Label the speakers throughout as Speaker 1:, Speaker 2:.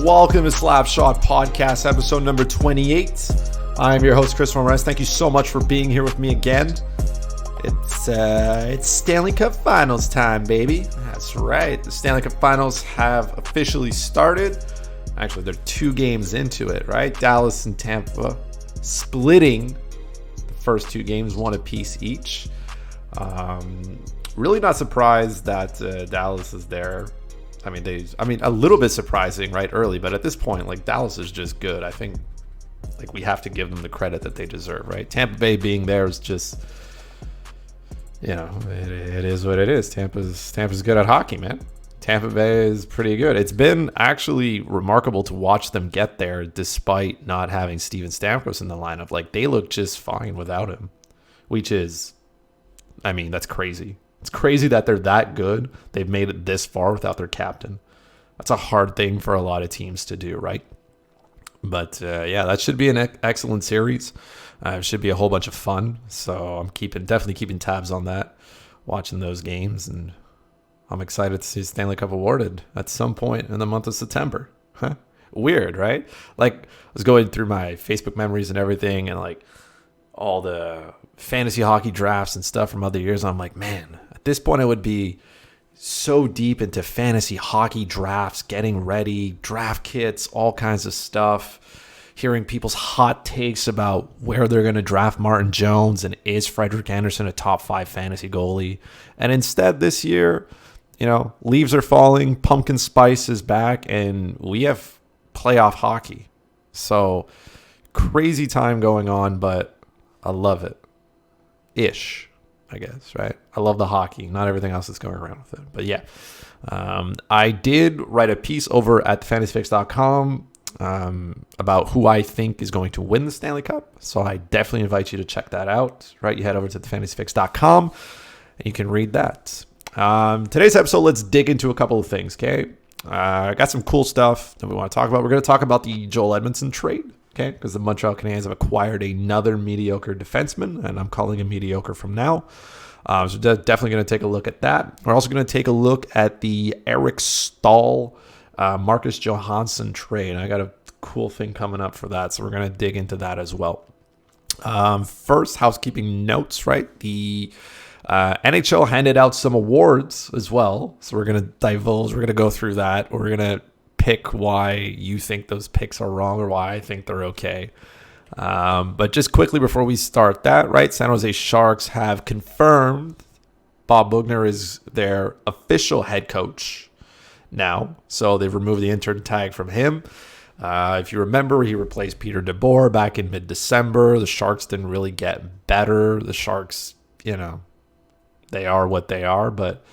Speaker 1: Welcome to Slapshot Podcast, episode number 28. I'm your host, Christopher Morais. Thank you so much for being here with me again. It's Stanley Cup Finals time, baby. That's right. The Stanley Cup Finals have officially started. Actually, they're 2 games into it, right? Dallas and Tampa splitting the first 2 games, 1 apiece each. Really not surprised that Dallas is there. I mean, a little bit surprising, right, early, but at this point, like, Dallas is just good. I think, like, we have to give them the credit that they deserve, right? Tampa Bay being there is just, you know, it is what it is. Tampa's good at hockey, man. Tampa Bay is pretty good. It's been actually remarkable to watch them get there despite not having Steven Stamkos in the lineup. Like, they look just fine without him, which is, I mean, that's crazy. It's crazy that they're that good. They've made it this far without their captain. That's a hard thing for a lot of teams to do, right? But yeah, that should be an excellent series. It should be a whole bunch of fun. So I'm definitely keeping tabs on that, watching those games, and I'm excited to see Stanley Cup awarded at some point in the month of September. Weird, right? Like, I was going through my Facebook memories and everything, and like all the fantasy hockey drafts and stuff from other years. I'm like, man, at this point I would be so deep into fantasy hockey drafts, getting ready, draft kits, all kinds of stuff, hearing people's hot takes about where they're going to draft Martin Jones and is Frederik Andersen a top 5 fantasy goalie. And instead this year, you know, leaves are falling, pumpkin spice is back, and we have playoff hockey. So crazy time going on, but I love it. Ish, I guess, right? I love the hockey, not everything else that's going around with it. But yeah, I did write a piece over at thefantasyfix.com about who I think is going to win the Stanley Cup. So I definitely invite you to check that out, right? You head over to thefantasyfix.com and you can read that. Today's episode, let's dig into a couple of things, okay? I got some cool stuff that we want to talk about. We're going to talk about the Joel Edmundson trade. Okay, because the Montreal Canadiens have acquired another mediocre defenseman, and I'm calling him mediocre from now. So definitely going to take a look at that. We're also going to take a look at the Eric Staal, Marcus Johansson trade. I got a cool thing coming up for that, so we're going to dig into that as well. First, housekeeping notes, right? The NHL handed out some awards as well, so we're going to divulge. We're going to go through that. We're going to pick why you think those picks are wrong or why I think they're okay. But just quickly before we start that, right? San Jose Sharks have confirmed Bob Boughner is their official head coach now. So they've removed the intern tag from him. If you remember, he replaced Peter DeBoer back in mid-December. The Sharks didn't really get better. The Sharks, you know, they are what they are. But,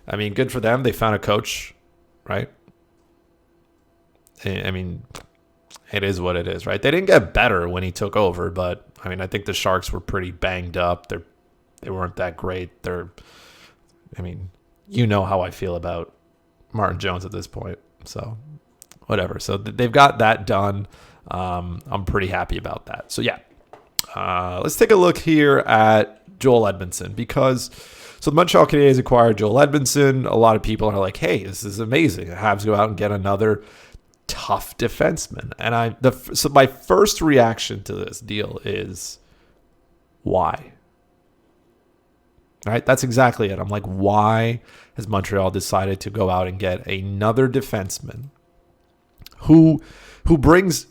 Speaker 1: I mean, good for them. They found a coach, right? I mean, it is what it is, right? They didn't get better when he took over, but I mean, I think the Sharks were pretty banged up. They weren't that great. I mean, you know how I feel about Martin Jones at this point, so whatever. So they've got that done. I'm pretty happy about that. So yeah, let's take a look here at Joel Edmundson because. So the Montreal Canadiens acquired Joel Edmundson. A lot of people are like, "Hey, this is amazing." The Habs go out and get another tough defenseman, and so my first reaction to this deal is why? Right, that's exactly it. I'm like, why has Montreal decided to go out and get another defenseman who brings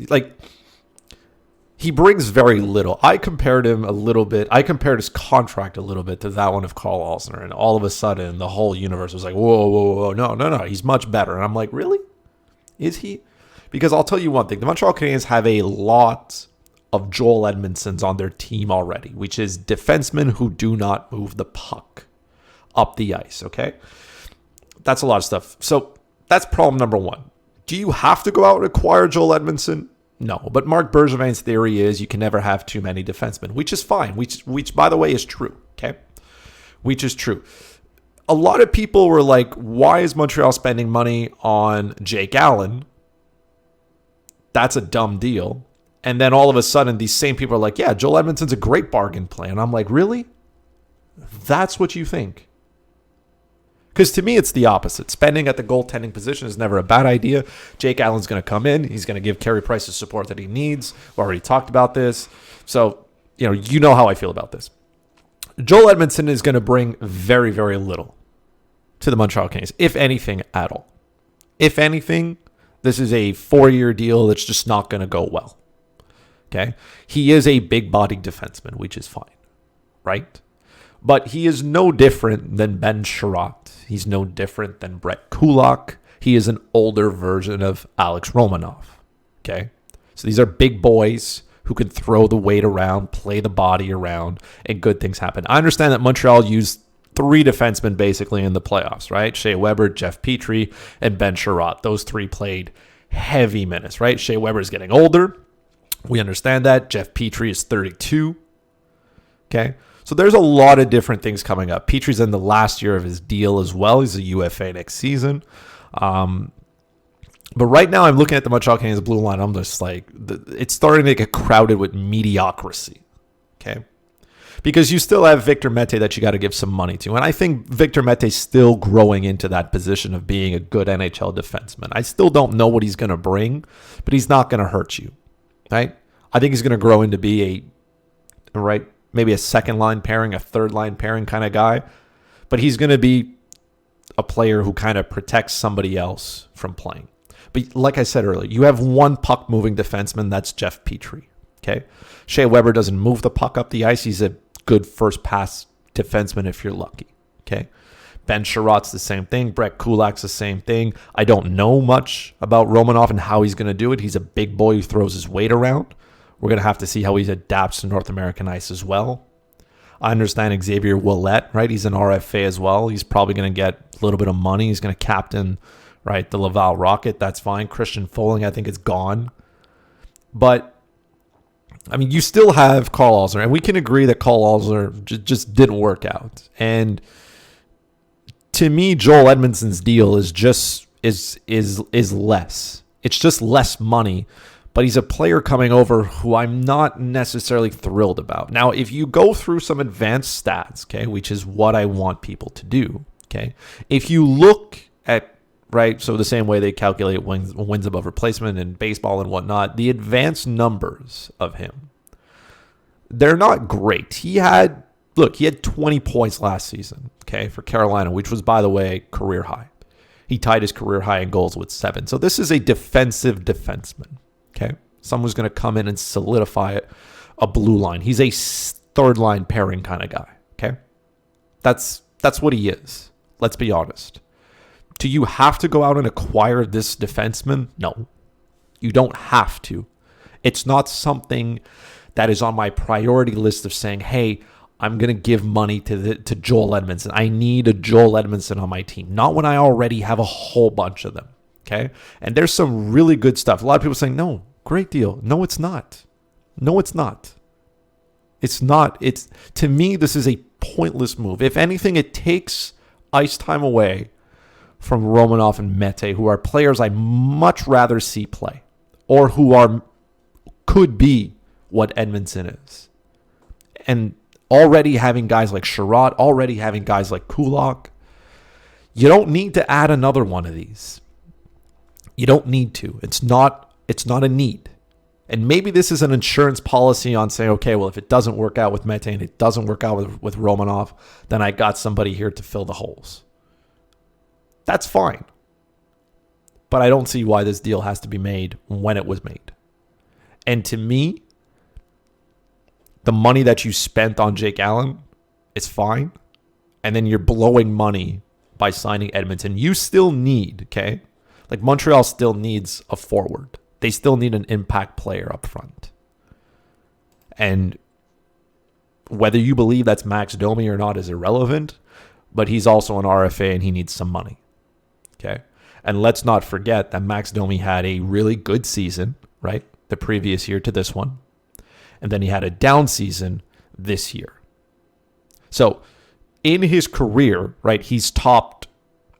Speaker 1: he brings very little. I compared him a little bit. I compared his contract a little bit to that one of Carl Alsner, and all of a sudden the whole universe was like, whoa, no, he's much better. And I'm like, really? Is he? Because I'll tell you one thing. The Montreal Canadiens have a lot of Joel Edmundsons on their team already, which is defensemen who do not move the puck up the ice, okay? That's a lot of stuff. So that's problem number one. Do you have to go out and acquire Joel Edmundson? No. But Marc Bergevin's theory is you can never have too many defensemen, which is fine, which by the way, is true, okay? Which is true. A lot of people were like, why is Montreal spending money on Jake Allen? That's a dumb deal. And then all of a sudden, these same people are like, yeah, Joel Edmundson's a great bargain plan. I'm like, really? That's what you think? Because to me, it's the opposite. Spending at the goaltending position is never a bad idea. Jake Allen's going to come in. He's going to give Carey Price the support that he needs. We already talked about this. So, you know how I feel about this. Joel Edmundson is going to bring very, very little to the Montreal Canadiens, if anything at all. If anything, this is a 4-year deal that's just not going to go well. Okay? He is a big-bodied defenseman, which is fine, right? But he is no different than Ben Sherratt. He's no different than Brett Kulak. He is an older version of Alex Romanov. Okay? So these are big boys who can throw the weight around, play the body around, and good things happen. I understand that Montreal used 3 defensemen basically in the playoffs, right? Shea Weber, Jeff Petrie, and Ben Sherratt. Those 3 played heavy minutes, right? Shea Weber is getting older. We understand that. Jeff Petrie is 32. Okay? So there's a lot of different things coming up. Petrie's in the last year of his deal as well. He's a UFA next season. But right now I'm looking at the Montreal Canadiens blue line. I'm just like, it's starting to get crowded with mediocrity. Okay? Because you still have Victor Mete that you got to give some money to. And I think Victor Mete's still growing into that position of being a good NHL defenseman. I still don't know what he's going to bring, but he's not going to hurt you. Right? I think he's going to grow into be maybe a second-line pairing, a third-line pairing kind of guy. But he's going to be a player who kind of protects somebody else from playing. But like I said earlier, you have one puck-moving defenseman, that's Jeff Petrie. Okay? Shea Weber doesn't move the puck up the ice. He's a good first-pass defenseman if you're lucky. Okay? Ben Sherratt's the same thing. Brett Kulak's the same thing. I don't know much about Romanov and how he's going to do it. He's a big boy who throws his weight around. We're going to have to see how he adapts to North American ice as well. I understand Xavier Ouellet, right? He's an RFA as well. He's probably going to get a little bit of money. He's going to captain, right, the Laval Rocket. That's fine. Christian Folling, I think, is gone. But, I mean, you still have Carl Alzner, and we can agree that Carl Alzner just didn't work out. And to me, Joel Edmundson's deal is just is less. It's just less money. But he's a player coming over who I'm not necessarily thrilled about. Now, if you go through some advanced stats, okay, which is what I want people to do, okay, if you look at, right, so the same way they calculate wins above replacement in baseball and whatnot, the advanced numbers of him, they're not great. He had 20 points last season, okay, for Carolina, which was, by the way, career high. He tied his career high in goals with 7. So this is a defensive defenseman. Okay, someone's going to come in and solidify a blue line. He's a third-line pairing kind of guy. Okay, that's what he is. Let's be honest. Do you have to go out and acquire this defenseman? No, you don't have to. It's not something that is on my priority list of saying, hey, I'm going to give money to Joel Edmundson. I need a Joel Edmundson on my team. Not when I already have a whole bunch of them. Okay, and there's some really good stuff. A lot of people saying, no, great deal. No, it's not. No, it's not. It's not. It's, to me, this is a pointless move. If anything, it takes ice time away from Romanov and Mete, who are players I much rather see play, or who could be what Edmundson is. And already having guys like Sherratt, already having guys like Kulak, you don't need to add another one of these. You don't need to. It's not a need. And maybe this is an insurance policy on saying, okay, well, if it doesn't work out with Mete and it doesn't work out with Romanov, then I got somebody here to fill the holes. That's fine. But I don't see why this deal has to be made when it was made. And to me, the money that you spent on Jake Allen is fine. And then you're blowing money by signing Edmundson. You still need, okay? Like, Montreal still needs a forward. They still need an impact player up front. And whether you believe that's Max Domi or not is irrelevant, but he's also an RFA and he needs some money. Okay? And let's not forget that Max Domi had a really good season, right? The previous year to this one. And then he had a down season this year. So, in his career, right, he's topped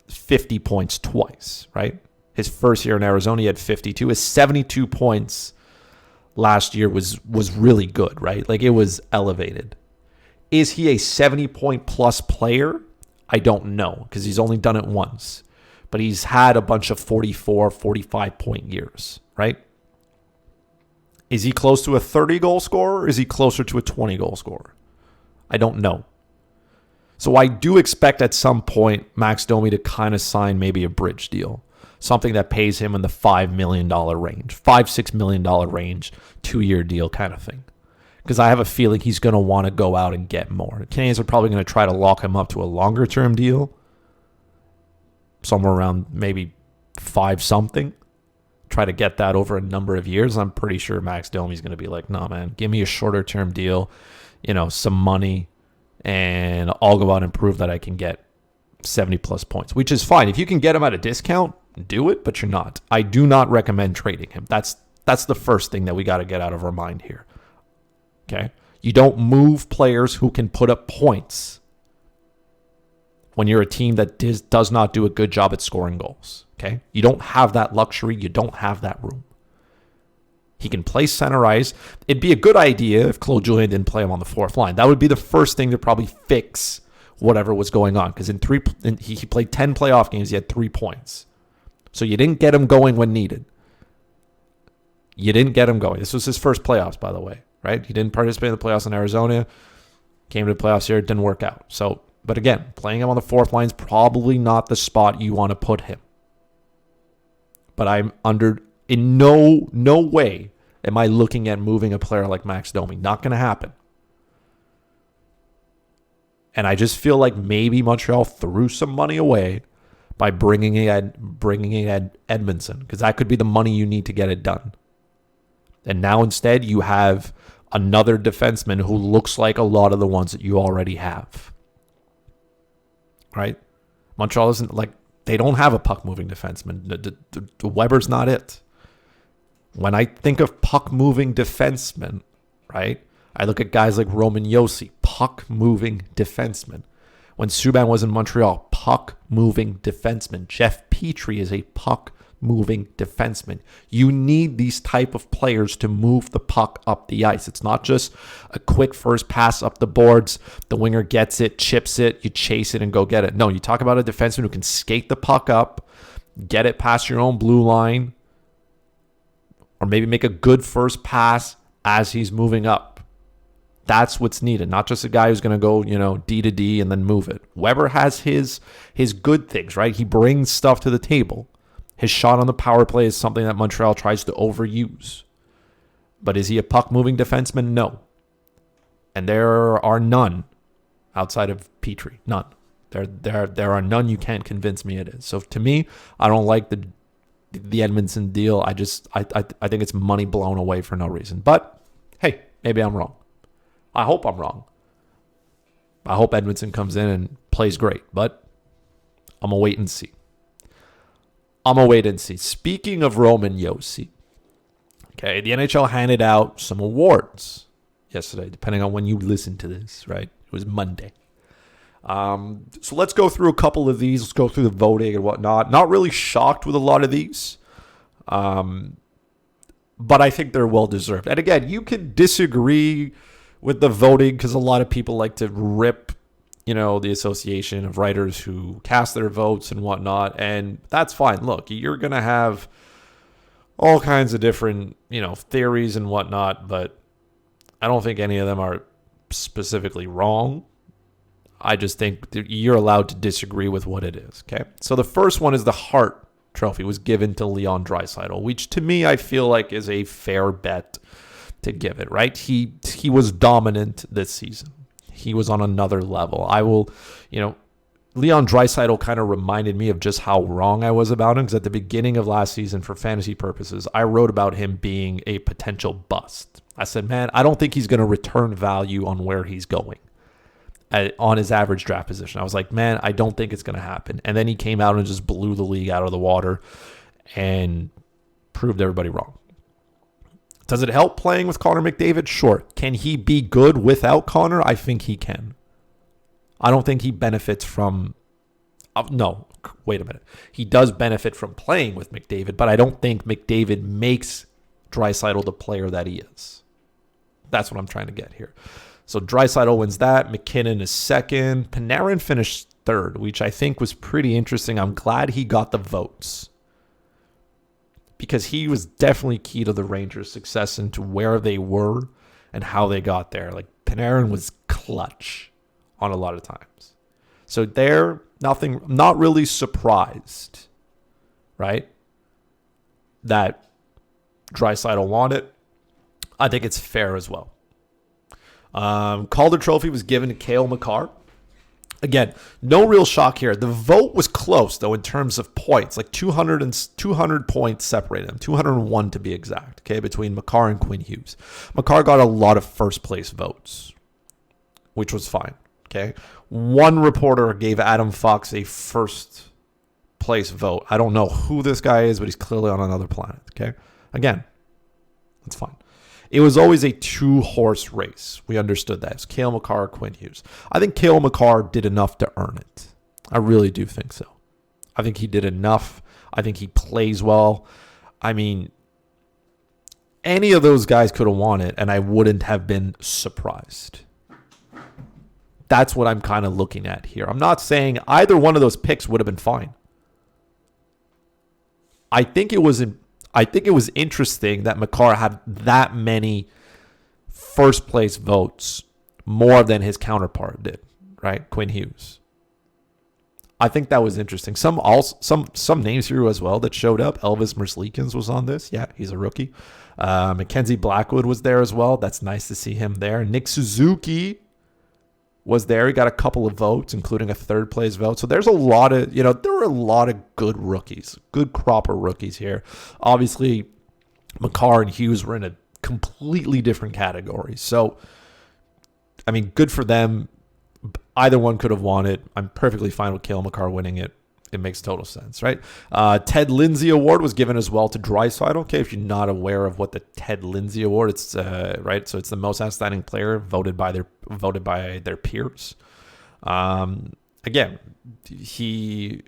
Speaker 1: 50 points twice, right? His first year in Arizona, he had 52. His 72 points last year was really good, right? Like, it was elevated. Is he a 70-point-plus player? I don't know because he's only done it once. But he's had a bunch of 44, 45-point years, right? Is he close to a 30-goal scorer or is he closer to a 20-goal scorer? I don't know. So I do expect at some point Max Domi to kind of sign maybe a bridge deal. Something that pays him in the $5 million range, $5-6 million range, 2-year deal kind of thing. Because I have a feeling he's going to want to go out and get more. The Canadiens are probably going to try to lock him up to a longer-term deal. Somewhere around maybe 5-something. Try to get that over a number of years. I'm pretty sure Max Domi's going to be like, nah, man, give me a shorter-term deal, some money, and I'll go out and prove that I can get 70-plus points, which is fine. If you can get him at a discount, do it, but you're not. I do not recommend trading him. That's the first thing that we got to get out of our mind here. Okay? You don't move players who can put up points when you're a team that does not do a good job at scoring goals. Okay? You don't have that luxury. You don't have that room. He can play center ice. It'd be a good idea if Claude Julien didn't play him on the fourth line. That would be the first thing to probably fix whatever was going on. Because he played 10 playoff games. He had 3 points. So you didn't get him going when needed. You didn't get him going. This was his first playoffs, by the way. Right? He didn't participate in the playoffs in Arizona. Came to the playoffs here. It didn't work out. So, but again, playing him on the fourth line is probably not the spot you want to put him. But in no way am I looking at moving a player like Max Domi. Not going to happen. And I just feel like maybe Montreal threw some money away by bringing in Edmundson, because that could be the money you need to get it done. And now instead you have another defenseman who looks like a lot of the ones that you already have. Right? Montreal isn't like, they don't have a puck-moving defenseman. The Weber's not it. When I think of puck-moving defensemen, right, I look at guys like Roman Josi, puck-moving defenseman. When Subban was in Montreal, puck-moving defenseman. Jeff Petrie is a puck-moving defenseman. You need these type of players to move the puck up the ice. It's not just a quick first pass up the boards. The winger gets it, chips it, you chase it, and go get it. No, you talk about a defenseman who can skate the puck up, get it past your own blue line, or maybe make a good first pass as he's moving up. That's what's needed, not just a guy who's going to go, D to D and then move it. Weber has his good things, right? He brings stuff to the table. His shot on the power play is something that Montreal tries to overuse. But is he a puck-moving defenseman? No. And there are none outside of Petrie. None. There are none you can't convince me it is. So to me, I don't like the Edmundson deal. I think it's money blown away for no reason. But, hey, maybe I'm wrong. I hope I'm wrong. I hope Edmundson comes in and plays great, but I'm going to wait and see. Speaking of Roman Josi, okay, the NHL handed out some awards yesterday, depending on when you listen to this, right? It was Monday. So let's go through a couple of these. Let's go through the voting and whatnot. Not really shocked with a lot of these. But I think they're well-deserved. And again, you can disagree with the voting because a lot of people like to rip, the association of writers who cast their votes and whatnot. And that's fine. Look, you're going to have all kinds of different, theories and whatnot, but I don't think any of them are specifically wrong. I just think you're allowed to disagree with what it is, okay? So the first one is the Hart Trophy was given to Leon Draisaitl, which to me I feel like is a fair bet to give it, right? He was dominant this season. He was on another level. Leon Draisaitl kind of reminded me of just how wrong I was about him, because at the beginning of last season, for fantasy purposes, I wrote about him being a potential bust. I said, man, I don't think he's going to return value on where he's going on his average draft position. I was like, man, I don't think it's going to happen. And then he came out and just blew the league out of the water and proved everybody wrong. Does it help playing with Connor McDavid? Sure. Can he be good without Connor? I think he can. I don't think he benefits from... no, wait a minute. He does benefit from playing with McDavid, but I don't think McDavid makes Draisaitl the player that he is. That's what I'm trying to get here. So Draisaitl wins that. McKinnon is second. Panarin finished third, which I think was pretty interesting. I'm glad he got the votes because he was definitely key to the Rangers' success and to where they were and how they got there. Like Panarin was clutch on a lot of times. So there, not really surprised, right, that Draisaitl won it. I think it's fair as well. Calder Trophy was given to Cale Makar. Again, no real shock here. The vote was close, though, in terms of points. Like 200 points separated them. 201 to be exact, okay, between Makar and Quinn Hughes. Makar got a lot of first-place votes, which was fine, okay? One reporter gave Adam Fox a first-place vote. I don't know who this guy is, but he's clearly on another planet, okay? Again, that's fine. It was always a two-horse race. We understood that. It was Cale Makar or Quinn Hughes. I think Cale Makar did enough to earn it. I really do think so. I think he did enough. I think he plays well. I mean, any of those guys could have won it, and I wouldn't have been surprised. That's what I'm kind of looking at here. I'm not saying either one of those picks would have been fine. I think it was interesting that Makar had that many first place votes, more than his counterpart did, right? Quinn Hughes. I think that was interesting. Some names here as well that showed up. Elvis Merzlikins was on this. Yeah, he's a rookie. Mackenzie Blackwood was there as well. That's nice to see him there. Nick Suzuki was there. He got a couple of votes, including a third place vote. So there's a lot of, there were a lot of good rookies, good crop of rookies here. Obviously, Makar and Hughes were in a completely different category. So, I mean, good for them. Either one could have won it. I'm perfectly fine with Cale Makar winning it. It makes total sense, right? Ted Lindsay Award was given as well to Draisaitl. Okay, if you're not aware of what the Ted Lindsay Award, it's right. So it's the most outstanding player voted by their peers. Again, he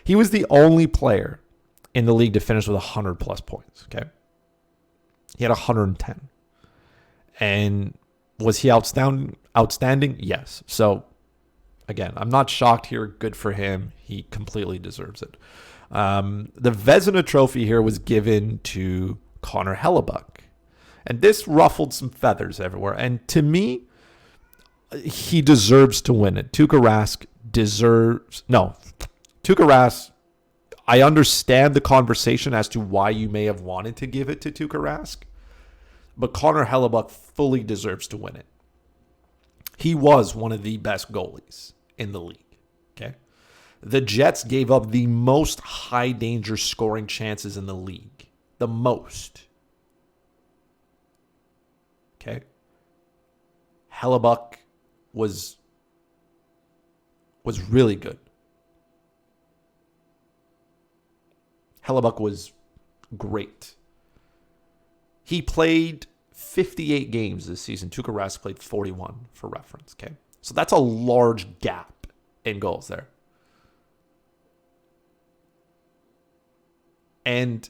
Speaker 1: was the only player in the league to finish with 100 plus points. Okay, he had 110, and was he outstanding? Yes. So. Again, I'm not shocked here. Good for him. He completely deserves it. The Vezina Trophy here was given to Connor Hellebuck. And this ruffled some feathers everywhere. And to me, he deserves to win it. Tuukka Rask, I understand the conversation as to why you may have wanted to give it to Tuukka Rask. But Connor Hellebuck fully deserves to win it. He was one of the best goalies in the league, okay? The Jets gave up the most high-danger scoring chances in the league. The most. Okay? Hellebuck was really good. Hellebuck was great. He played 58 games this season. Tuukka Rask played 41 for reference, okay? So that's a large gap in goals there. And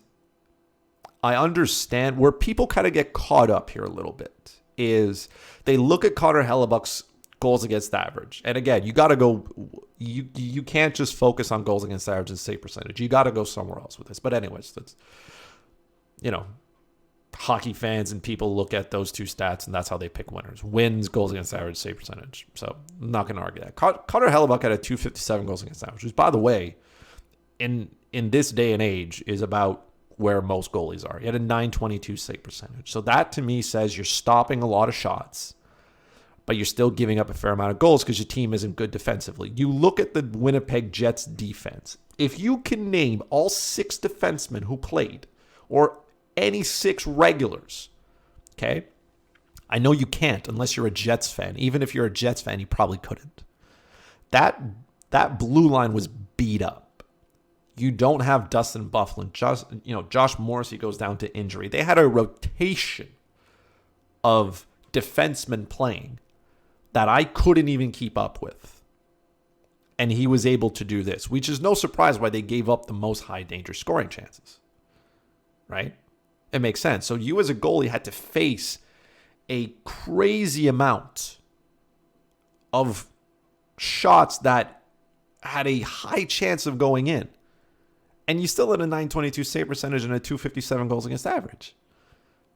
Speaker 1: I understand where people kind of get caught up here a little bit is they look at Connor Hellebuck's goals against average. And again, you got to go, you can't just focus on goals against average and save percentage. You got to go somewhere else with this. But anyways, that's, hockey fans and people look at those two stats, and that's how they pick winners. Wins, goals against average, save percentage. So I'm not going to argue that. Connor Hellebuck had a 257 goals against average, which, by the way, in this day and age, is about where most goalies are. He had a 922 save percentage. So that, to me, says you're stopping a lot of shots, but you're still giving up a fair amount of goals because your team isn't good defensively. You look at the Winnipeg Jets defense. If you can name all 6 defensemen who played, or any 6 regulars, okay? I know you can't unless you're a Jets fan. Even if you're a Jets fan, you probably couldn't. That blue line was beat up. You don't have Dustin Byfuglien. Josh Morrissey goes down to injury. They had a rotation of defensemen playing that I couldn't even keep up with. And he was able to do this, which is no surprise why they gave up the most high danger scoring chances, right? It makes sense. So you as a goalie had to face a crazy amount of shots that had a high chance of going in. And you still had a .922 save percentage and a .257 goals against average,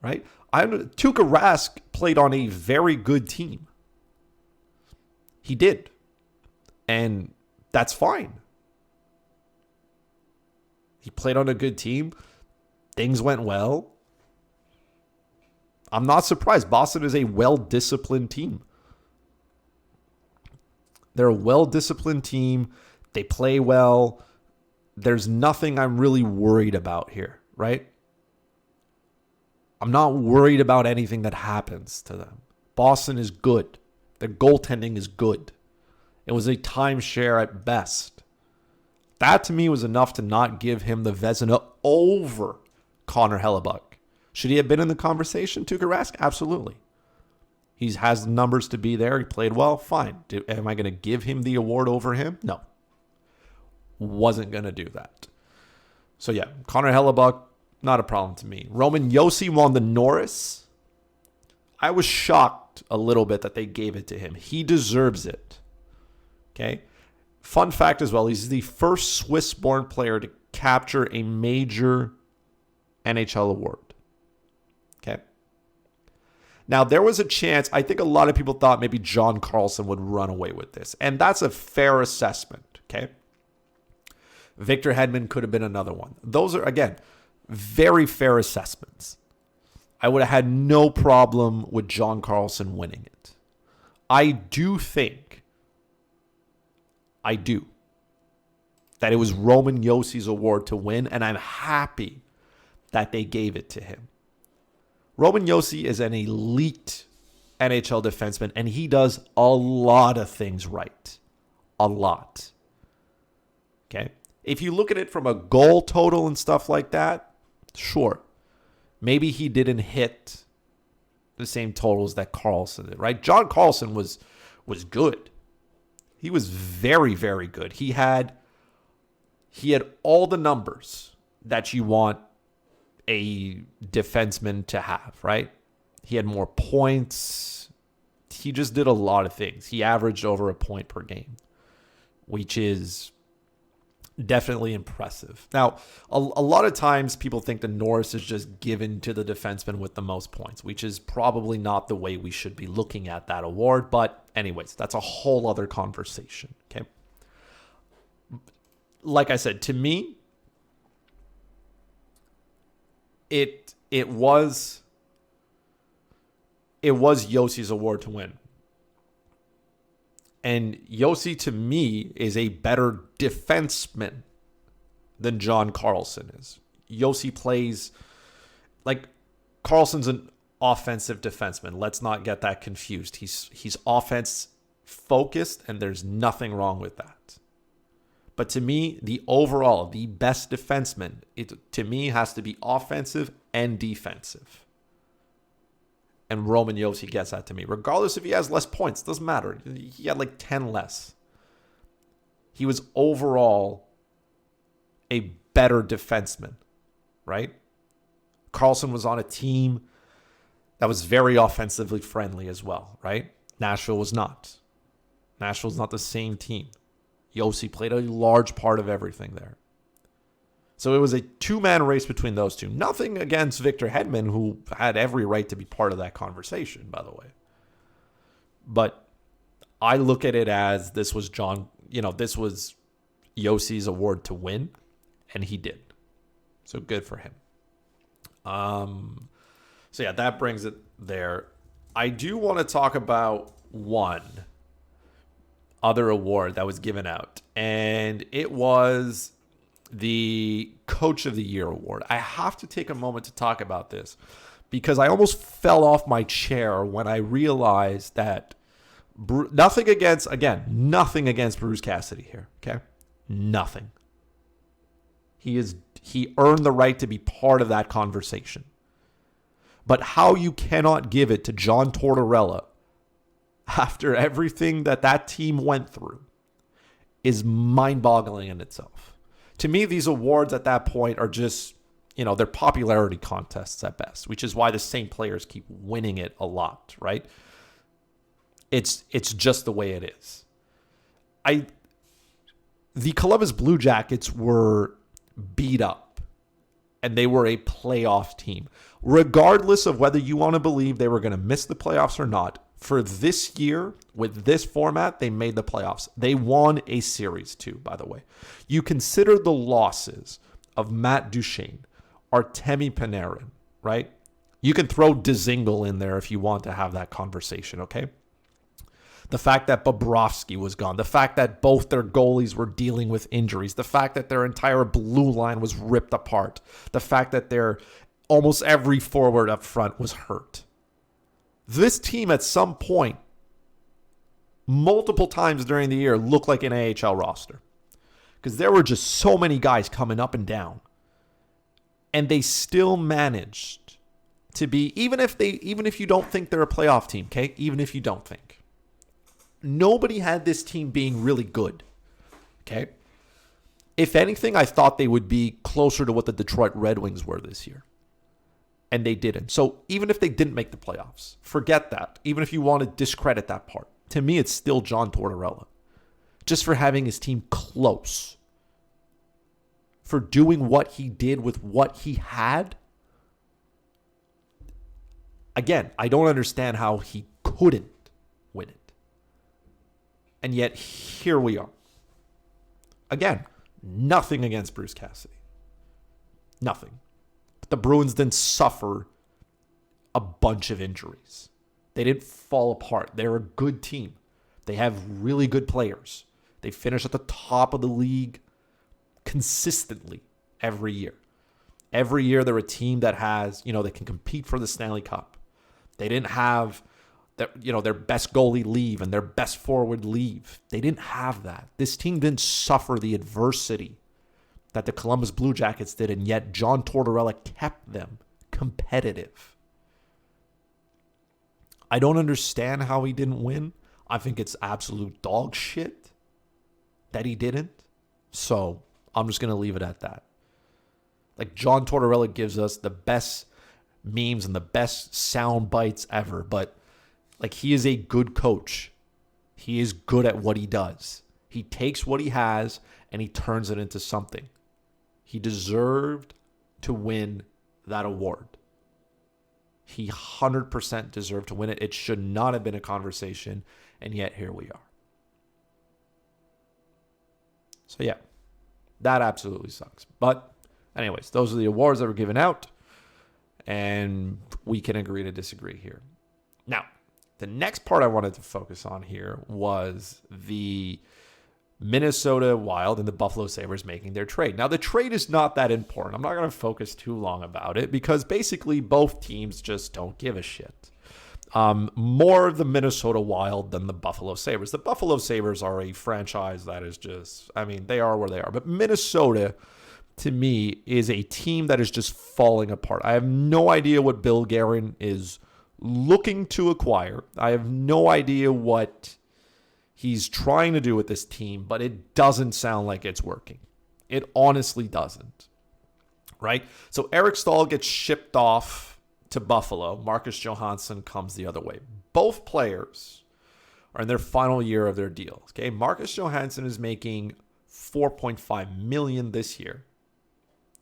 Speaker 1: right? Tuukka Rask played on a very good team. He did. And that's fine. He played on a good team. Things went well. I'm not surprised. Boston is a well-disciplined team. They're a well-disciplined team. They play well. There's nothing I'm really worried about here, right? I'm not worried about anything that happens to them. Boston is good. Their goaltending is good. It was a timeshare at best. That to me was enough to not give him the Vezina over Connor Hellebuck. Should he have been in the conversation, Tuukka Rask? Absolutely. He has the numbers to be there. He played well. Fine. Am I going to give him the award over him? No. Wasn't going to do that. So yeah, Connor Hellebuck, not a problem to me. Roman Josi won the Norris. I was shocked a little bit that they gave it to him. He deserves it. Okay. Fun fact as well, he's the first Swiss-born player to capture a major NHL award. Okay. Now, there was a chance, I think a lot of people thought maybe John Carlson would run away with this. And that's a fair assessment. Okay. Victor Hedman could have been another one. Those are, again, very fair assessments. I would have had no problem with John Carlson winning it. I do, that it was Roman Josi's award to win, and I'm happy that they gave it to him. Roman Josi is an elite NHL defenseman, and he does a lot of things right. A lot. Okay? If you look at it from a goal total and stuff like that, sure. Maybe he didn't hit the same totals that Carlson did, right? John Carlson was good. He was very, very good. He had all the numbers that you want a defenseman to have, right? He had more points. He just did a lot of things. He averaged over a point per game, which is definitely impressive. Now, a lot of times people think the Norris is just given to the defenseman with the most points, which is probably not the way we should be looking at that award. But anyways, that's a whole other conversation. Okay. Like I said, to me, it was Josi's award to win. And Josi, to me, is a better defenseman than John Carlson is. Josi plays like Carlson's an offensive defenseman. Let's not get that confused. He's offense focused, and there's nothing wrong with that. But to me, the best defenseman, to me, has to be offensive and defensive. And Roman Josi gets that to me. Regardless if he has less points, doesn't matter. He had like 10 less. He was overall a better defenseman, right? Carlson was on a team that was very offensively friendly as well, right? Nashville was not. Nashville's not the same team. Josi played a large part of everything there. So it was a two-man race between those two. Nothing against Victor Hedman, who had every right to be part of that conversation, by the way. But I look at it as this was Josi's award to win, and he did. So good for him. So yeah, that brings it there. I do want to talk about one other award that was given out, and it was the Coach of the Year award. I have to take a moment to talk about this because I almost fell off my chair when I realized that nothing against Bruce Cassidy here, okay? Nothing. He earned the right to be part of that conversation. But how you cannot give it to John Tortorella after everything that team went through is mind-boggling in itself. To me, these awards at that point are just, they're popularity contests at best, which is why the same players keep winning it a lot, right? It's just the way it is. The Columbus Blue Jackets were beat up, and they were a playoff team. Regardless of whether you want to believe they were going to miss the playoffs or not, for this year, with this format, they made the playoffs. They won a series too, by the way. You consider the losses of Matt Duchene, Artemi Panarin, right? You can throw Dzingel in there if you want to have that conversation, okay? The fact that Bobrovsky was gone, the fact that both their goalies were dealing with injuries, the fact that their entire blue line was ripped apart, the fact that their almost every forward up front was hurt. This team at some point, multiple times during the year, looked like an AHL roster. Because there were just so many guys coming up and down. And they still managed to be, even if you don't think they're a playoff team, okay? Even if you don't think. Nobody had this team being really good, okay? If anything, I thought they would be closer to what the Detroit Red Wings were this year. And they didn't. So even if they didn't make the playoffs, forget that. Even if you want to discredit that part. To me, it's still John Tortorella. Just for having his team close. For doing what he did with what he had. Again, I don't understand how he couldn't win it. And yet, here we are. Again, nothing against Bruce Cassidy. Nothing. But the Bruins didn't suffer a bunch of injuries. They didn't fall apart. They're a good team. They have really good players. They finish at the top of the league consistently every year. Every year they're a team that has, they can compete for the Stanley Cup. They didn't have their best goalie leave and their best forward leave. They didn't have that. This team didn't suffer the adversity that the Columbus Blue Jackets did, and yet John Tortorella kept them competitive. I don't understand how he didn't win. I think it's absolute dog shit that he didn't. So I'm just going to leave it at that. Like, John Tortorella gives us the best memes and the best sound bites ever, but like, he is a good coach. He is good at what he does. He takes what he has and he turns it into something. He deserved to win that award. He 100% deserved to win it. It should not have been a conversation, and yet here we are. So yeah, that absolutely sucks. But anyways, those are the awards that were given out, and we can agree to disagree here. Now, the next part I wanted to focus on here was the Minnesota Wild and the Buffalo Sabres making their trade. Now, the trade is not that important. I'm not going to focus too long about it because basically both teams just don't give a shit. More the Minnesota Wild than the Buffalo Sabres. The Buffalo Sabres are a franchise that is just, they are where they are. But Minnesota, to me, is a team that is just falling apart. I have no idea what Bill Guerin is looking to acquire. I have no idea what he's trying to do with this team, but it doesn't sound like it's working. It honestly doesn't. Right? So Eric Staal gets shipped off to Buffalo. Marcus Johansson comes the other way. Both players are in their final year of their deals. Okay? Marcus Johansson is making $4.5 million this year.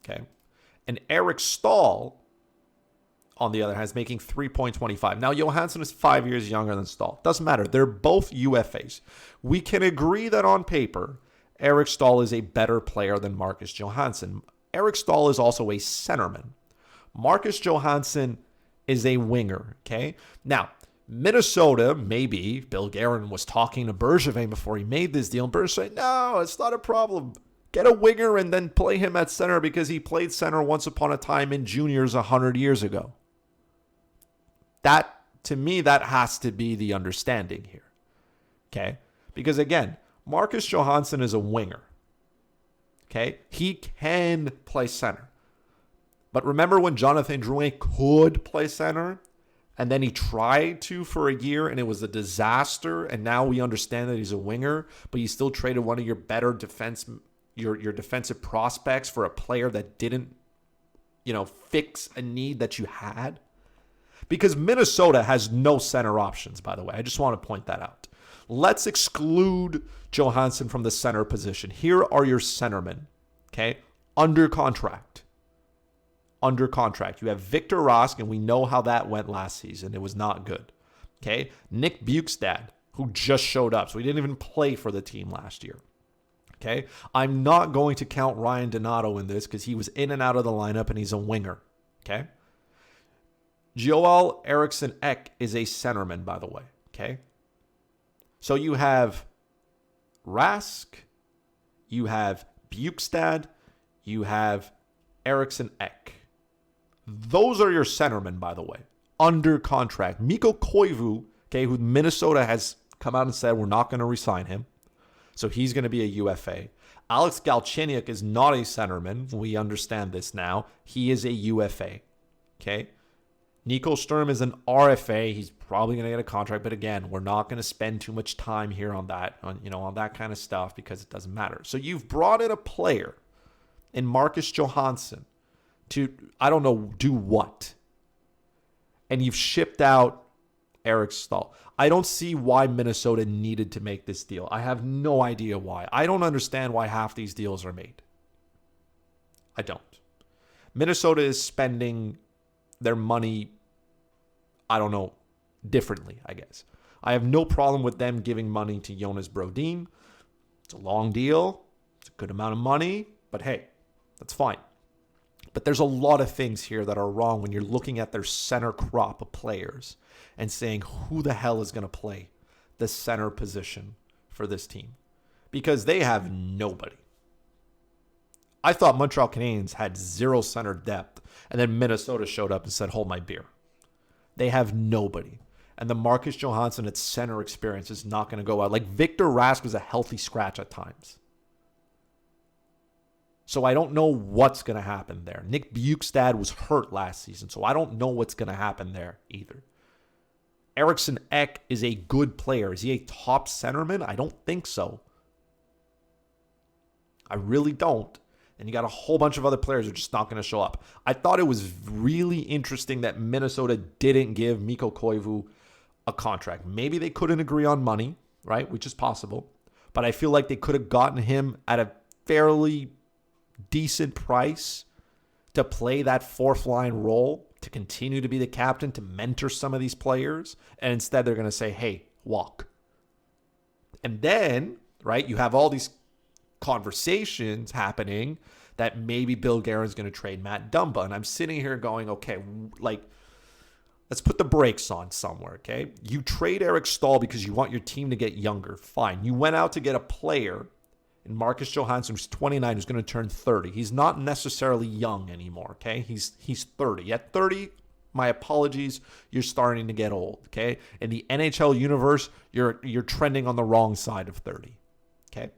Speaker 1: Okay? And Eric Staal, on the other hand, is making $3.25. Now, Johansson is 5 years younger than Staal. Doesn't matter. They're both UFAs. We can agree that on paper, Eric Staal is a better player than Marcus Johansson. Eric Staal is also a centerman. Marcus Johansson is a winger, okay? Now, Minnesota, maybe Bill Guerin was talking to Bergevin before he made this deal, and Bergevin said, no, it's not a problem. Get a winger and then play him at center because he played center once upon a time in juniors 100 years ago. That, to me, that has to be the understanding here. Okay? Because again, Marcus Johansson is a winger. Okay? He can play center. But remember when Jonathan Drouin could play center and then he tried to for a year and it was a disaster, and now we understand that he's a winger, but you still traded one of your better your defensive prospects for a player that didn't, fix a need that you had? Because Minnesota has no center options, by the way. I just want to point that out. Let's exclude Johansson from the center position. Here are your centermen, okay? Under contract. Under contract. You have Victor Rask, and we know how that went last season. It was not good, okay? Nick Bukestad, who just showed up, so he didn't even play for the team last year, okay? I'm not going to count Ryan Donato in this because he was in and out of the lineup, and he's a winger, okay? Joel Eriksson-Ek is a centerman, by the way, okay? So you have Rask, you have Bukestad, you have Eriksson-Ek. Those are your centermen, by the way, under contract. Mikko Koivu, okay, who Minnesota has come out and said we're not going to re-sign him. So he's going to be a UFA. Alex Galchenyuk is not a centerman. We understand this now. He is a UFA, okay? Nico Sturm is an RFA. He's probably going to get a contract, but again, we're not going to spend too much time here on that, on that kind of stuff because it doesn't matter. So you've brought in a player in Marcus Johansson to, I don't know, do what? And you've shipped out Eric Staal. I don't see why Minnesota needed to make this deal. I have no idea why. I don't understand why half these deals are made. I don't. Minnesota is spending their money, I don't know, differently, I guess. I have no problem with them giving money to Jonas Brodin. It's a long deal. It's a good amount of money. But hey, that's fine. But there's a lot of things here that are wrong when you're looking at their center crop of players and saying who the hell is going to play the center position for this team. Because they have nobody. I thought Montreal Canadiens had zero center depth, and then Minnesota showed up and said, hold my beer. They have nobody. And the Marcus Johansson at center experience is not going to go out. Like Victor Rask was a healthy scratch at times. So I don't know what's going to happen there. Nick Bukestad was hurt last season, so I don't know what's going to happen there either. Eriksson-Ek is a good player. Is he a top centerman? I don't think so. I really don't. And you got a whole bunch of other players who are just not going to show up. I thought it was really interesting that Minnesota didn't give Mikko Koivu a contract. Maybe they couldn't agree on money, right? Which is possible. But I feel like they could have gotten him at a fairly decent price to play that fourth line role, to continue to be the captain, to mentor some of these players. And instead they're going to say, hey, walk. And then, right, you have all these conversations happening that maybe Bill Guerin's going to trade Matt Dumba. And I'm sitting here going, okay, like, let's put the brakes on somewhere, okay? You trade Eric Staal because you want your team to get younger. Fine. You went out to get a player in Marcus Johansson, who's 29, who's going to turn 30. He's not necessarily young anymore, okay? He's 30. At 30, my apologies, you're starting to get old, okay? In the NHL universe, you're trending on the wrong side of 30, okay?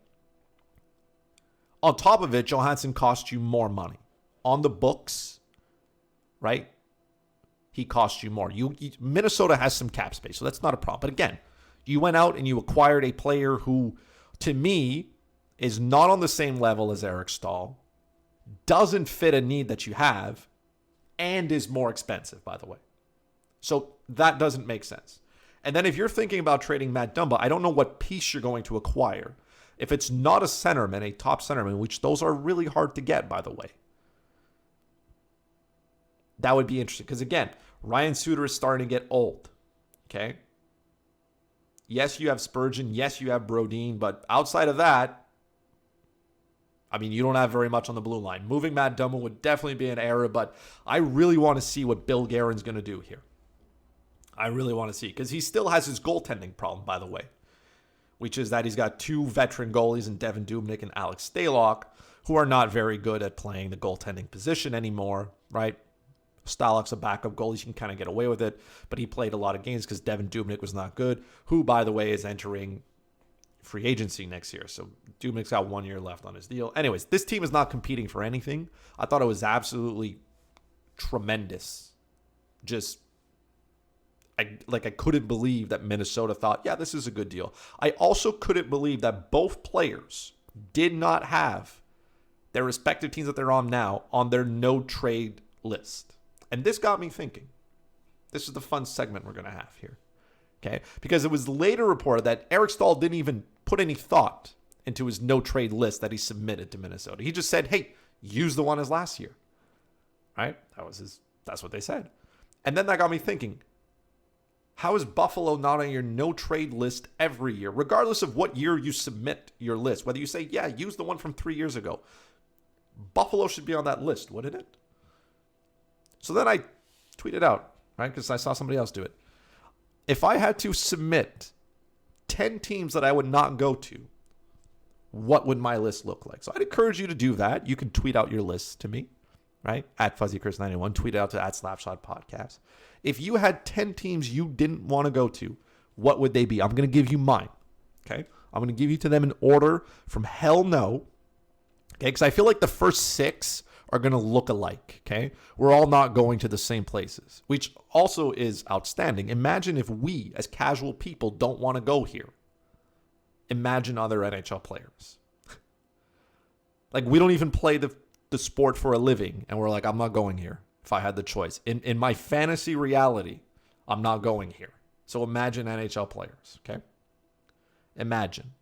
Speaker 1: On top of it, Johansson cost you more money. On the books, right? He cost you more. Minnesota has some cap space, so that's not a problem. But again, you went out and you acquired a player who, to me, is not on the same level as Eric Staal, doesn't fit a need that you have, and is more expensive, by the way. So that doesn't make sense. And then if you're thinking about trading Matt Dumba, I don't know what piece you're going to acquire. If it's not a centerman, a top centerman, which those are really hard to get, by the way, that would be interesting. Because again, Ryan Suter is starting to get old. Okay? Yes, you have Spurgeon. Yes, you have Brodin. But outside of that, I mean, you don't have very much on the blue line. Moving Matt Dumba would definitely be an error, but I really want to see what Bill Guerin's going to do here. I really want to see, because he still has his goaltending problem, by the way, which is that he's got two veteran goalies in Devin Dubnyk and Alex Stalock, who are not very good at playing the goaltending position anymore, right? Stalock's a backup goalie. You can kind of get away with it, but he played a lot of games because Devin Dubnyk was not good, who, by the way, is entering free agency next year. So Dubnyk's got 1 year left on his deal. Anyways, this team is not competing for anything. I thought it was absolutely tremendous. I couldn't believe that Minnesota thought, yeah, this is a good deal. I also couldn't believe that both players did not have their respective teams that they're on now on their no trade list. And this got me thinking. This is the fun segment we're going to have here. Okay? Because it was later reported that Eric Staal didn't even put any thought into his no-trade list that he submitted to Minnesota. He just said, hey, use the one as last year. Right? That's what they said. And then that got me thinking, how is Buffalo not on your no-trade list every year, regardless of what year you submit your list? Whether you say, yeah, use the one from 3 years ago. Buffalo should be on that list, wouldn't it? So then I tweeted out, right, because I saw somebody else do it. If I had to submit 10 teams that I would not go to, what would my list look like? So I'd encourage you to do that. You can tweet out your list to me, right? At FuzzyChris91. Tweet it out to @Slapshot Podcast. If you had 10 teams you didn't want to go to, what would they be? I'm going to give you mine, okay? I'm going to give you to them in order from hell no, okay? Because I feel like the first 6 are going to look alike, okay? We're all not going to the same places, which also is outstanding. Imagine if we, as casual people, don't want to go here. Imagine other NHL players. Like, we don't even play the sport for a living, and we're like, I'm not going here if I had the choice. In my fantasy reality, I'm not going here. So imagine NHL players, okay? Imagine.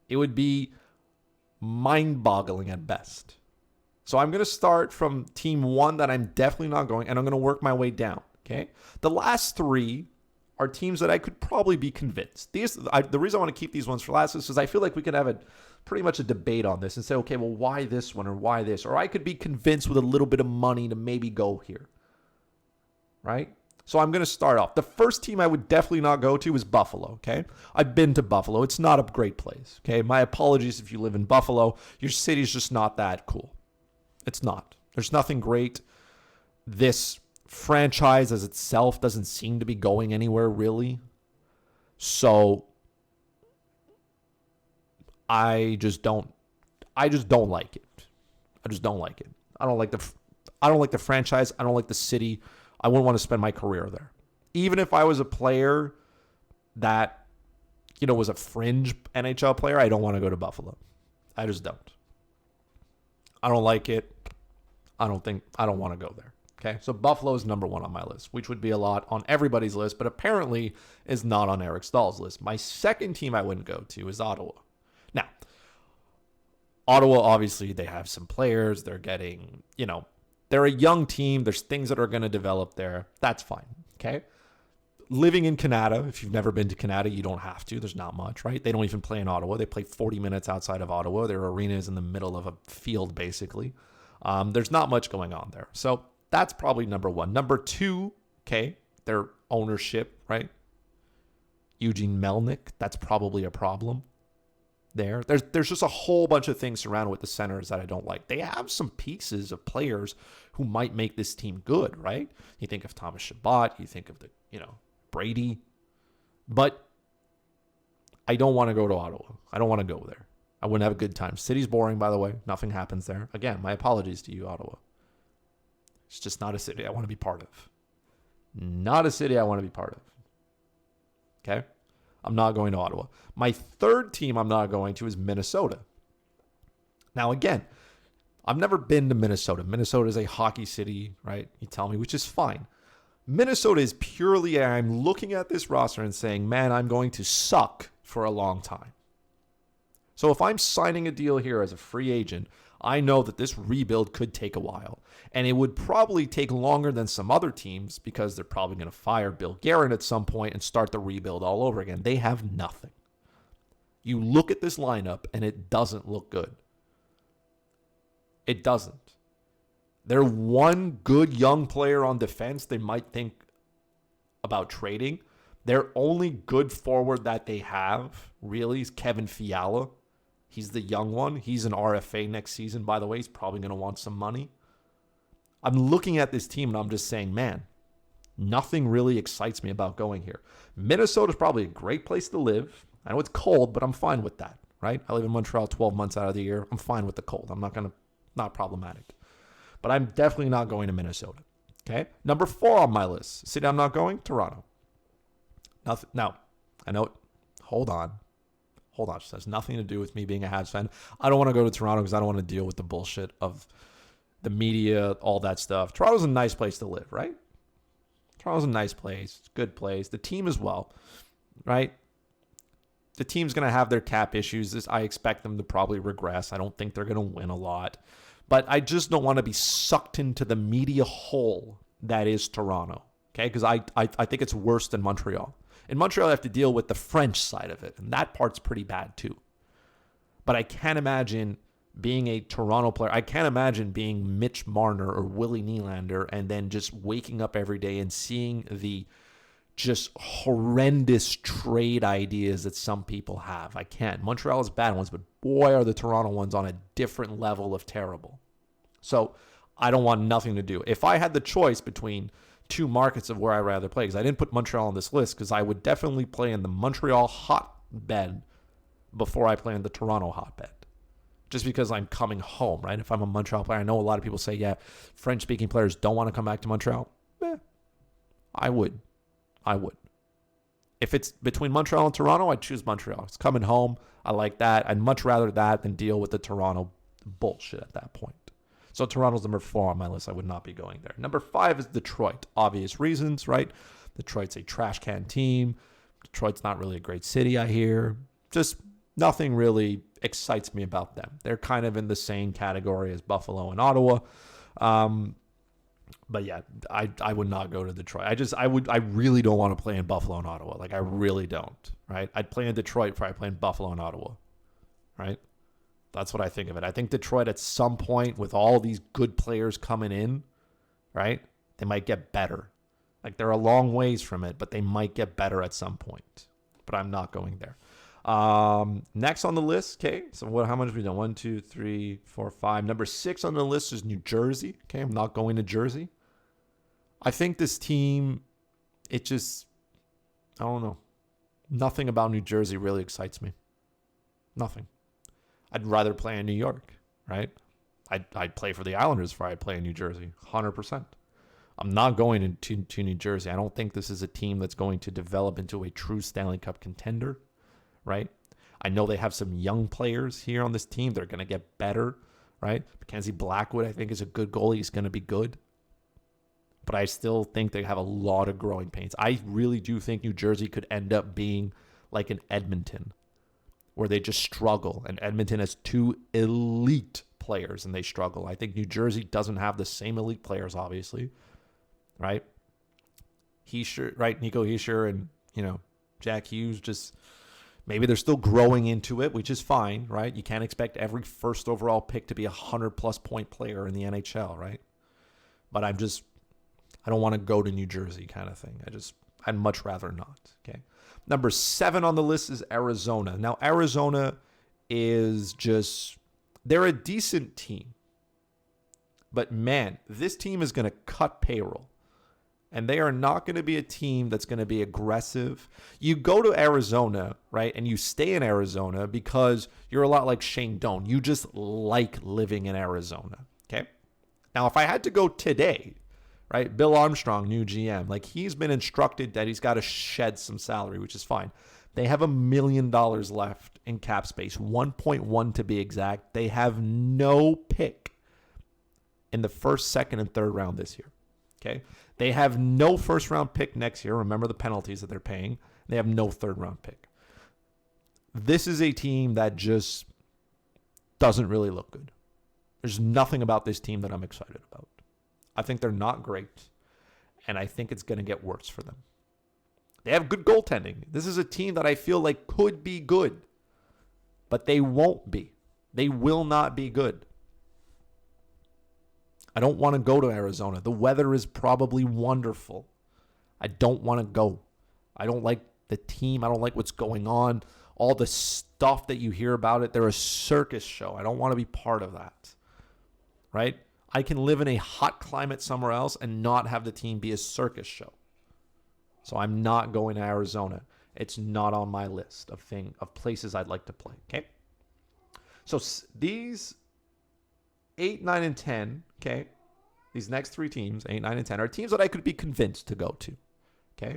Speaker 1: It would be mind-boggling at best. So I'm going to start from team 1 that I'm definitely not going, and I'm going to work my way down, okay? The last 3 are teams that I could probably be convinced. The reason I want to keep these ones for last is because I feel like we could have pretty much a debate on this and say, okay, well, why this one or why this? Or I could be convinced with a little bit of money to maybe go here, right? So I'm going to start off. The first team I would definitely not go to is Buffalo, okay? I've been to Buffalo. It's not a great place, okay? My apologies if you live in Buffalo. Your city's just not that cool. It's not. There's nothing great. This franchise as itself doesn't seem to be going anywhere really. So I just don't like it. I just don't like it. I don't like the franchise. I don't like the city. I wouldn't want to spend my career there. Even if I was a player that, was a fringe NHL player, I don't want to go to Buffalo. I just don't. I don't like it. I don't want to go there. Okay, so Buffalo is number 1 on my list, which would be a lot on everybody's list, but apparently is not on Eric Staal's list. My second team I wouldn't go to is Ottawa. Now, Ottawa, obviously, they have some players. They're getting, they're a young team. There's things that are going to develop there. That's fine, okay? Living in Canada, if you've never been to Canada, you don't have to. There's not much, right? They don't even play in Ottawa. They play 40 minutes outside of Ottawa. Their arena is in the middle of a field, basically. There's not much going on there. So that's probably number 1. Number 2, okay, their ownership, right? Eugene Melnyk, that's probably a problem there. There's just a whole bunch of things surrounded with the Senators that I don't like. They have some pieces of players who might make this team good, right? You think of Thomas Chabot, you think of the, Brady, but I don't want to go to Ottawa. I don't want to go there. I wouldn't have a good time. City's boring, by the way. Nothing happens there. Again, my apologies to you, Ottawa. It's just not a city I want to be part of. Not a city I want to be part of. Okay? I'm not going to Ottawa. My third team I'm not going to is Minnesota. Now, again, I've never been to Minnesota. Minnesota is a hockey city, right? You tell me, which is fine. Minnesota is purely, I'm looking at this roster and saying, man, I'm going to suck for a long time. So if I'm signing a deal here as a free agent, I know that this rebuild could take a while. And it would probably take longer than some other teams because they're probably going to fire Bill Guerin at some point and start the rebuild all over again. They have nothing. You look at this lineup and it doesn't look good. It doesn't. They're one good young player on defense they might think about trading. Their only good forward that they have really is Kevin Fiala. He's the young one. He's an RFA next season, by the way. He's probably going to want some money. I'm looking at this team and I'm just saying, man, nothing really excites me about going here. Minnesota's probably a great place to live. I know it's cold, but I'm fine with that, right? I live in Montreal 12 months out of the year. I'm fine with the cold. Not problematic. But I'm definitely not going to Minnesota. Okay? Number 4 on my list. City I'm not going, Toronto. Nothing. Now, I know. Hold on. It has nothing to do with me being a Habs fan. I don't want to go to Toronto because I don't want to deal with the bullshit of the media, all that stuff. Toronto's a nice place to live, right? Toronto's a nice place, good place. The team as well, right? The team's going to have their cap issues. I expect them to probably regress. I don't think they're going to win a lot. But I just don't want to be sucked into the media hole that is Toronto, okay? Because I think it's worse than Montreal. In Montreal, I have to deal with the French side of it, and that part's pretty bad too. But I can't imagine being a Toronto player. I can't imagine being Mitch Marner or Willie Nylander and then just waking up every day and seeing the just horrendous trade ideas that some people have. I can't. Montreal has bad ones, but boy, are the Toronto ones on a different level of terrible. So I don't want nothing to do. If I had the choice between two markets of where I'd rather play, because I didn't put Montreal on this list, because I would definitely play in the Montreal hotbed before I play in the Toronto hotbed. Just because I'm coming home, right? If I'm a Montreal player, I know a lot of people say, yeah, French-speaking players don't want to come back to Montreal. I would. If it's between Montreal and Toronto, I'd choose Montreal. It's coming home. I like that. I'd much rather that than deal with the Toronto bullshit at that point. So Toronto's number 4 on my list. I would not be going there. Number 5 is Detroit. Obvious reasons, right? Detroit's a trash can team. Detroit's not really a great city, I hear. Just nothing really excites me about them. They're kind of in the same category as Buffalo and Ottawa. But yeah, I would not go to Detroit. I really don't want to play in Buffalo and Ottawa. Like, I really don't, right? I'd play in Detroit before I play in Buffalo and Ottawa, right? That's what I think of it. I think Detroit at some point, with all these good players coming in, right, they might get better. Like, they're a long ways from it, but they might get better at some point. But I'm not going there. Next on the list, okay, so how much have we done? 1, 2, 3, 4, 5. Number 6 on the list is New Jersey. Okay, I'm not going to Jersey. I think this team, I don't know. Nothing about New Jersey really excites me. Nothing. I'd rather play in New York, right? I'd play for the Islanders before I'd play in New Jersey, 100%. I'm not going to New Jersey. I don't think this is a team that's going to develop into a true Stanley Cup contender, right? I know they have some young players here on this team. They're going to get better, right? Mackenzie Blackwood, I think, is a good goalie. He's going to be good. But I still think they have a lot of growing pains. I really do think New Jersey could end up being like an Edmonton, where they just struggle. And Edmonton has 2 elite players, and they struggle. I think New Jersey doesn't have the same elite players, obviously, right? Nico Hischier and, Jack Hughes, just maybe they're still growing into it, which is fine, right? You can't expect every first overall pick to be a 100-plus point player in the NHL, right? But I don't want to go to New Jersey kind of thing. I'd much rather not, okay? Number 7 on the list is Arizona. Now, Arizona is they're a decent team. But man, this team is going to cut payroll. And they are not going to be a team that's going to be aggressive. You go to Arizona, right, and you stay in Arizona because you're a lot like Shane Doan. You just like living in Arizona, okay? Now, if I had to go today, right, Bill Armstrong, new GM, like, he's been instructed that he's got to shed some salary, which is fine. They have $1 million left in cap space, 1.1 to be exact. They have no pick in the first, second, and third round this year. Okay, they have no first-round pick next year. Remember the penalties that they're paying. They have no third-round pick. This is a team that just doesn't really look good. There's nothing about this team that I'm excited about. I think they're not great, and I think it's going to get worse for them. They have good goaltending. This is a team that I feel like could be good, but they won't be. They will not be good. I don't want to go to Arizona. The weather is probably wonderful. I don't want to go. I don't like the team. I don't like what's going on. All the stuff that you hear about it. They're a circus show. I don't want to be part of that. Right? I can live in a hot climate somewhere else and not have the team be a circus show. So I'm not going to Arizona. It's not on my list of places I'd like to play. Okay? So these 8, 9, and 10, okay, these next 3 teams, 8, 9, and 10, are teams that I could be convinced to go to, okay?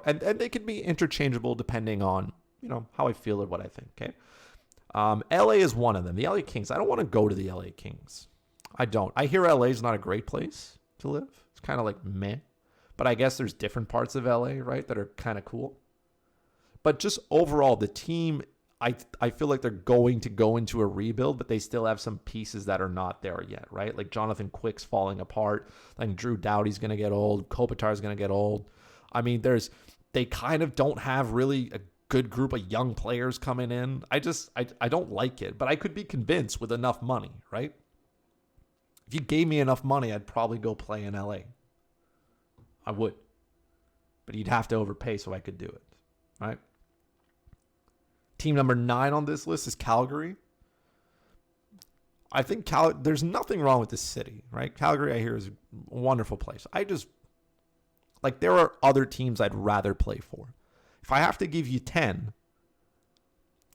Speaker 1: And they could be interchangeable depending on, how I feel or what I think, okay? LA is one of them. The LA Kings, I don't want to go to the LA Kings. I don't. I hear LA is not a great place to live. It's kind of like meh. But I guess there's different parts of LA, right, that are kind of cool. But just overall, the team, I feel like they're going to go into a rebuild, but they still have some pieces that are not there yet, right? Like Jonathan Quick's falling apart. Like Drew Doughty's going to get old. Kopitar's going to get old. I mean, they kind of don't have really a good group of young players coming in. I don't like it, but I could be convinced with enough money, right? If you gave me enough money, I'd probably go play in LA. I would. But you'd have to overpay so I could do it, right? Team number 9 on this list is Calgary. I think there's nothing wrong with this city, right? Calgary, I hear, is a wonderful place. There are other teams I'd rather play for. If I have to give you 10,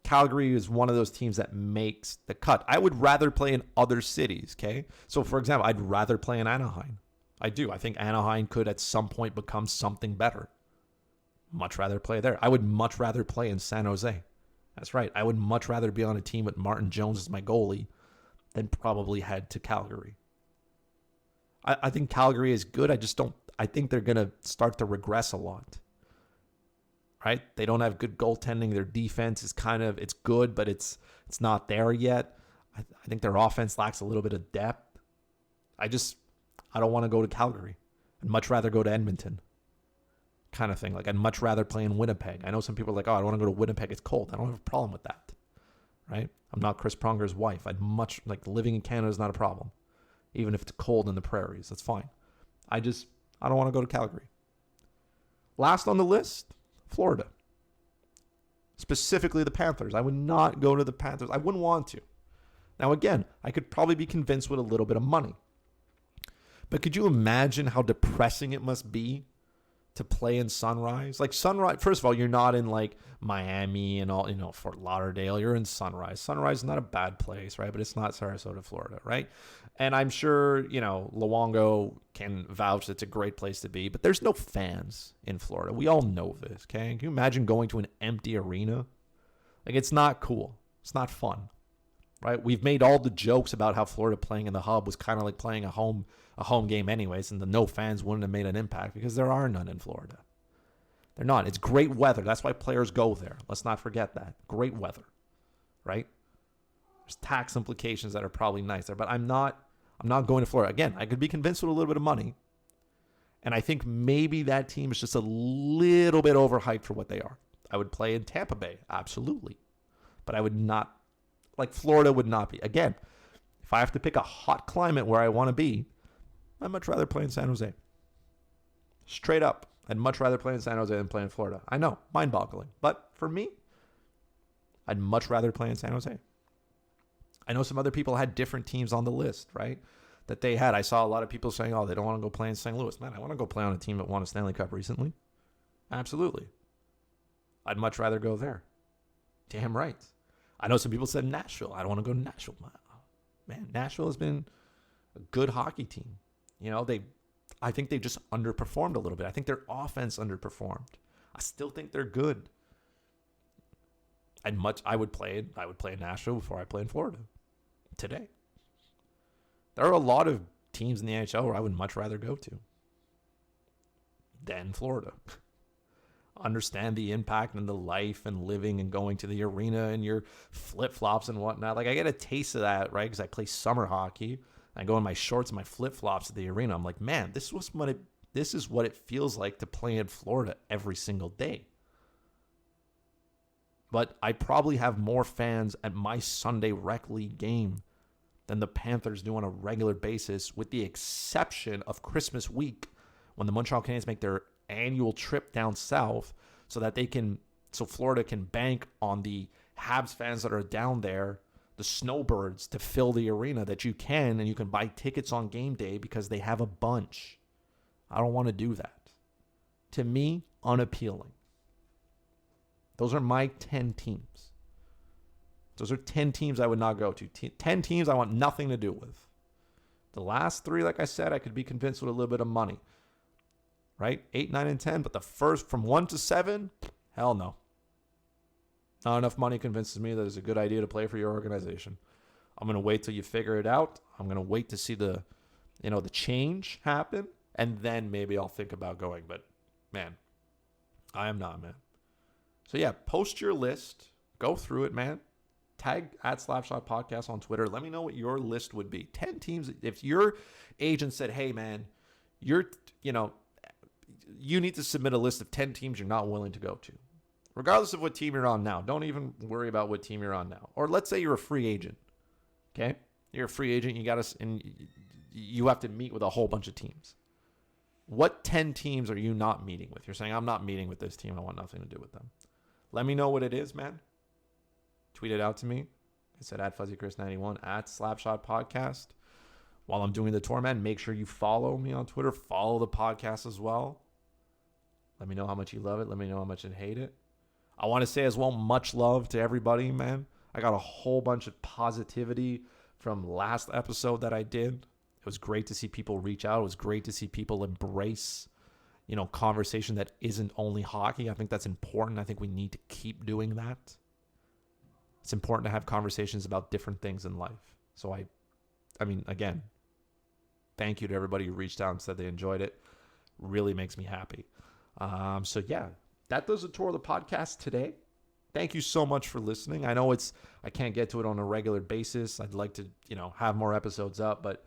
Speaker 1: Calgary is one of those teams that makes the cut. I would rather play in other cities, okay? So, for example, I'd rather play in Anaheim. I do. I think Anaheim could at some point become something better. Much rather play there. I would much rather play in San Jose. That's right. I would much rather be on a team with Martin Jones as my goalie than probably head to Calgary. I think Calgary is good. I think they're going to start to regress a lot. Right? They don't have good goaltending. Their defense is it's good, but it's not there yet. I think their offense lacks a little bit of depth. I don't want to go to Calgary. I'd much rather go to Edmonton. Kind of thing. Like, I'd much rather play in Winnipeg. I know some people are like, oh, I don't want to go to Winnipeg. It's cold. I don't have a problem with that. Right? I'm not Chris Pronger's wife. Living in Canada is not a problem. Even if it's cold in the prairies. That's fine. I don't want to go to Calgary. Last on the list, Florida. Specifically the Panthers. I would not go to the Panthers. I wouldn't want to. Now, again, I could probably be convinced with a little bit of money. But could you imagine how depressing it must be to play in Sunrise? Like Sunrise, first of all, you're not in like Miami and all, Fort Lauderdale. You're in Sunrise. Sunrise is not a bad place, right? But it's not Sarasota, Florida, right? And I'm sure, Luongo can vouch it's a great place to be, but there's no fans in Florida. We all know this, okay? Can you imagine going to an empty arena? Like, it's not cool. It's not fun. Right, we've made all the jokes about how Florida playing in the hub was kind of like playing a home game anyways, and the no fans wouldn't have made an impact because there are none in Florida. They're not. It's great weather. That's why players go there. Let's not forget that. Great weather, right? There's tax implications that are probably nice there, but I'm not going to Florida. Again, I could be convinced with a little bit of money, and I think maybe that team is just a little bit overhyped for what they are. I would play in Tampa Bay, absolutely, but I would not. Like Florida would not be. Again, if I have to pick a hot climate where I want to be, I'd much rather play in San Jose. Straight up, I'd much rather play in San Jose than play in Florida. I know, mind-boggling. But for me, I'd much rather play in San Jose. I know some other people had different teams on the list, right? That they had. I saw a lot of people saying, oh, they don't want to go play in St. Louis. Man, I want to go play on a team that won a Stanley Cup recently. Absolutely. I'd much rather go there. Damn right. I know some people said Nashville. I don't want to go to Nashville. Man, Nashville has been a good hockey team. I think they just underperformed a little bit. I think their offense underperformed. I still think they're good. I would play in Nashville before I play in Florida today. There are a lot of teams in the NHL where I would much rather go to than Florida. Understand the impact and the life and living and going to the arena and your flip-flops and whatnot. Like, I get a taste of that, right? Because I play summer hockey. I go in my shorts and my flip-flops at the arena. I'm like, man, this is what it feels like to play in Florida every single day. But I probably have more fans at my Sunday rec league game than the Panthers do on a regular basis, with the exception of Christmas week when the Montreal Canadiens make their annual trip down south so Florida can bank on the Habs fans that are down there, the snowbirds, to fill the arena, that you can buy tickets on game day because they have a bunch. I don't want to do that. To me, unappealing. Those are my 10 teams. Those are 10 teams I would not go to. 10 teams I want nothing to do with. The last 3, like I said, I could be convinced with a little bit of money. Right? 8, 9, and 10. But the first, from 1 to 7, hell no. Not enough money convinces me that it's a good idea to play for your organization. I'm going to wait till you figure it out. I'm going to wait to see the change happen. and then maybe I'll think about going. But man, I am not, man. So yeah, post your list. Go through it, man. Tag at Slapshot Podcast on Twitter. Let me know what your list would be. 10 teams. If your agent said, hey, man, you need to submit a list of 10 teams you're not willing to go to. Regardless of what team you're on now. Don't even worry about what team you're on now. Or let's say you're a free agent. Okay? You're a free agent. You have to meet with a whole bunch of teams. What 10 teams are you not meeting with? You're saying, I'm not meeting with this team. I want nothing to do with them. Let me know what it is, man. Tweet it out to me. I said at FuzzyChris91, at Slapshot Podcast. While I'm doing the tour, man, make sure you follow me on Twitter. Follow the podcast as well. Let me know how much you love it. Let me know how much you hate it. I want to say as well, much love to everybody, man. I got a whole bunch of positivity from last episode that I did. It was great to see people reach out. It was great to see people embrace, conversation that isn't only hockey. I think that's important. I think we need to keep doing that. It's important to have conversations about different things in life. So again, thank you to everybody who reached out and said they enjoyed it. Really makes me happy. So yeah, that does a tour of the podcast today. Thank you so much for listening. I know I can't get to it on a regular basis. I'd like to, have more episodes up, but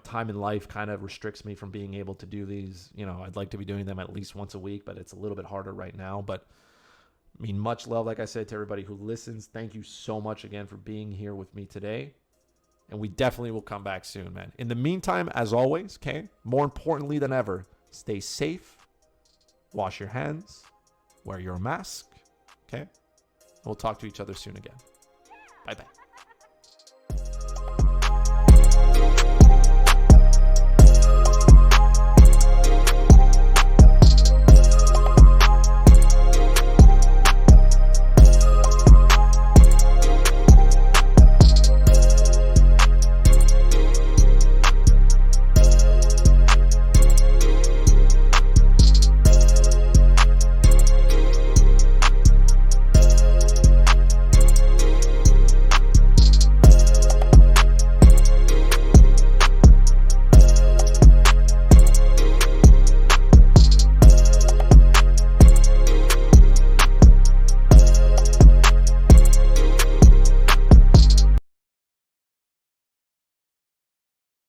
Speaker 1: time in life kind of restricts me from being able to do these. I'd like to be doing them at least once a week, but it's a little bit harder right now. But much love, like I said, to everybody who listens. Thank you so much again for being here with me today. And we definitely will come back soon, man. In the meantime, as always, okay, more importantly than ever, stay safe, wash your hands, wear your mask, okay? We'll talk to each other soon again. Bye-bye.